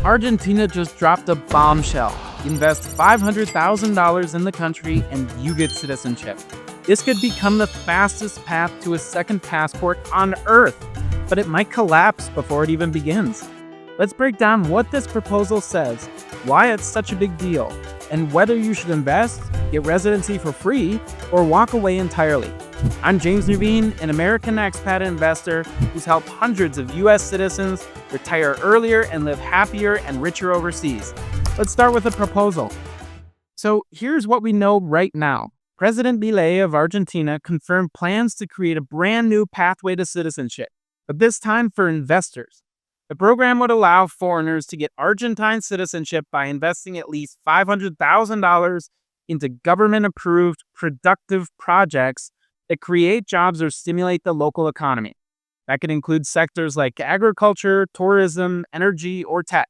Argentina just dropped a bombshell. Invest $500,000 in the country and you get citizenship. This could become the fastest path to a second passport on Earth, but it might collapse before it even begins. Let's break down what this proposal says, why it's such a big deal, and whether you should invest, get residency for free, or walk away entirely. I'm James Nuveen, an American expat investor who's helped hundreds of U.S. citizens retire earlier and live happier and richer overseas. Let's start with the proposal. So here's what we know right now. President Milei of Argentina confirmed plans to create a brand new pathway to citizenship, but this time for investors. The program would allow foreigners to get Argentine citizenship by investing at least $500,000 into government-approved, productive projects that create jobs or stimulate the local economy. That could include sectors like agriculture, tourism, energy, or tech.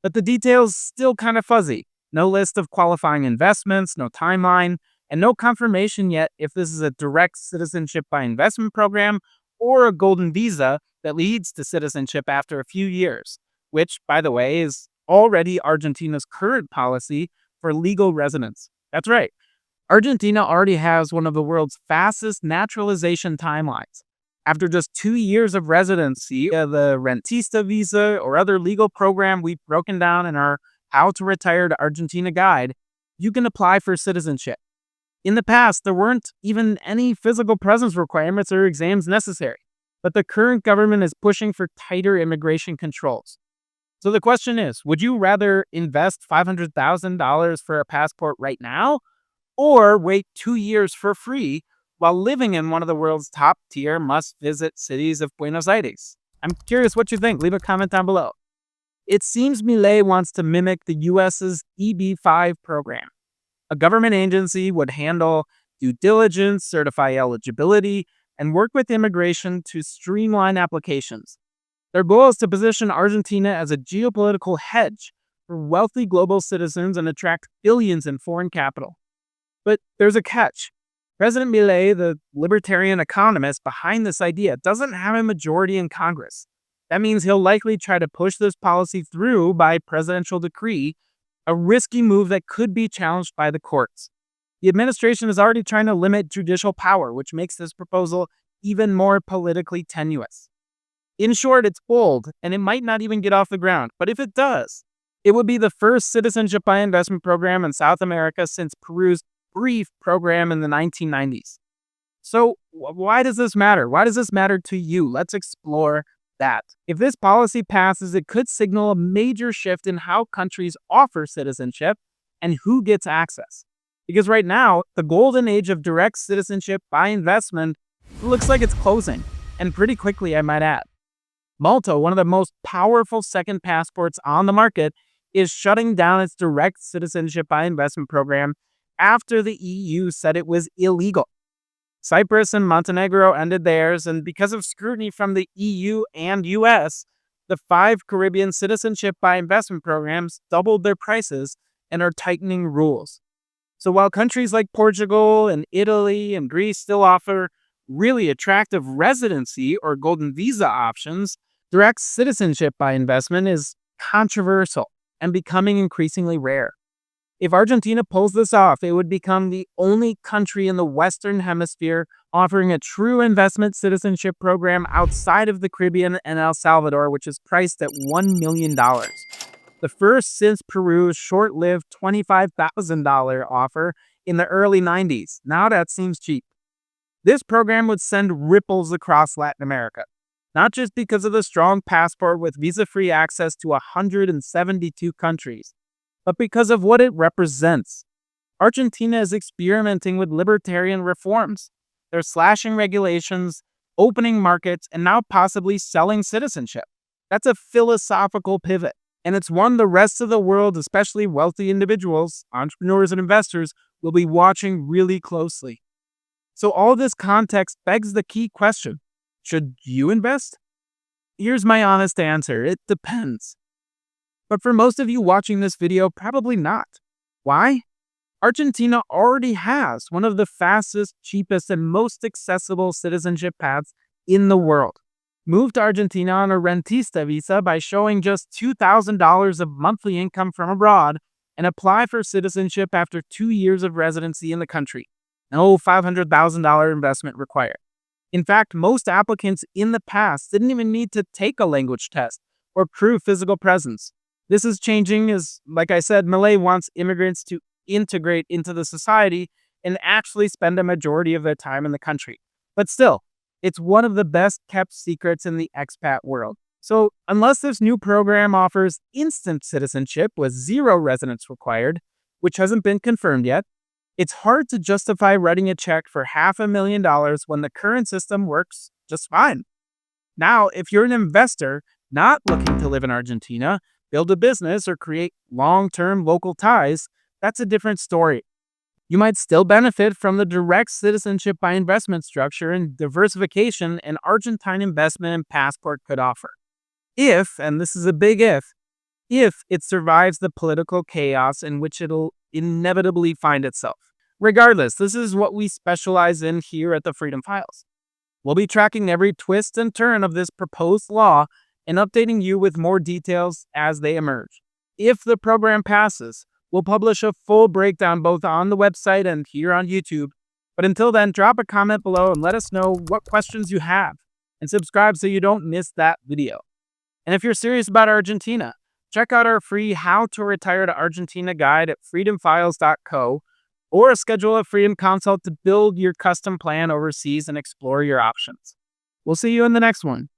But the details still kind of fuzzy. No list of qualifying investments, no timeline, and no confirmation yet if this is a direct citizenship by investment program or a golden visa that leads to citizenship after a few years, which, by the way, is already Argentina's current policy for legal residents. That's right. Argentina already has one of the world's fastest naturalization timelines. After just 2 years of residency, the rentista visa or other legal program we've broken down in our How to Retire to Argentina guide, you can apply for citizenship. In the past, there weren't even any physical presence requirements or exams necessary, but the current government is pushing for tighter immigration controls. So the question is, would you rather invest $500,000 for a passport right now, or wait 2 years for free while living in one of the world's top-tier must-visit cities of Buenos Aires? I'm curious what you think. Leave a comment down below. It seems Milei wants to mimic the US's EB-5 program. A government agency would handle due diligence, certify eligibility, and work with immigration to streamline applications. Their goal is to position Argentina as a geopolitical hedge for wealthy global citizens and attract billions in foreign capital. But there's a catch. President Milei, the libertarian economist behind this idea, doesn't have a majority in Congress. That means he'll likely try to push this policy through by presidential decree, a risky move that could be challenged by the courts. The administration is already trying to limit judicial power, which makes this proposal even more politically tenuous. In short, it's bold, and it might not even get off the ground. But if it does, it would be the first citizenship by investment program in South America since Peru's brief program in the 1990s. So why does this matter? Why does this matter to you? Let's explore that. If this policy passes, it could signal a major shift in how countries offer citizenship and who gets access. Because right now, the golden age of direct citizenship by investment looks like it's closing, and pretty quickly, I might add. Malta, one of the most powerful second passports on the market, is shutting down its direct citizenship by investment program after the EU said it was illegal. Cyprus and Montenegro ended theirs, and because of scrutiny from the EU and US, the 5 Caribbean citizenship by investment programs doubled their prices and are tightening rules. So while countries like Portugal and Italy and Greece still offer really attractive residency or golden visa options, direct citizenship by investment is controversial and becoming increasingly rare. If Argentina pulls this off, it would become the only country in the Western Hemisphere offering a true investment citizenship program outside of the Caribbean and El Salvador, which is priced at $1 million. The first since Peru's short-lived $25,000 offer in the early 90s. Now that seems cheap. This program would send ripples across Latin America, not just because of the strong passport with visa-free access to 172 countries, but because of what it represents. Argentina is experimenting with libertarian reforms. They're slashing regulations, opening markets, and now possibly selling citizenship. That's a philosophical pivot, and it's one the rest of the world, especially wealthy individuals, entrepreneurs, and investors, will be watching really closely. So all this context begs the key question. Should you invest? Here's my honest answer. It depends. But for most of you watching this video, probably not. Why? Argentina already has one of the fastest, cheapest, and most accessible citizenship paths in the world. Move to Argentina on a rentista visa by showing just $2,000 of monthly income from abroad and apply for citizenship after 2 years of residency in the country. No $500,000 investment required. In fact, most applicants in the past didn't even need to take a language test or prove physical presence. This is changing as, like I said, Malay wants immigrants to integrate into the society and actually spend a majority of their time in the country. But still, it's one of the best kept secrets in the expat world. So, unless this new program offers instant citizenship with zero residence required, which hasn't been confirmed yet, it's hard to justify writing a check for $500,000 when the current system works just fine. Now, if you're an investor not looking to live in Argentina, build a business, or create long-term local ties, that's a different story. You might still benefit from the direct citizenship by investment structure and diversification an Argentine investment and passport could offer. If, and this is a big if it survives the political chaos in which it'll inevitably find itself. Regardless, this is what we specialize in here at the Freedom Files. We'll be tracking every twist and turn of this proposed law and updating you with more details as they emerge. If the program passes, we'll publish a full breakdown both on the website and here on YouTube. But until then, drop a comment below and let us know what questions you have. And subscribe so you don't miss that video. And if you're serious about Argentina, check out our free How to Retire to Argentina guide at freedomfiles.co or schedule a Freedom Consult to build your custom plan overseas and explore your options. We'll see you in the next one.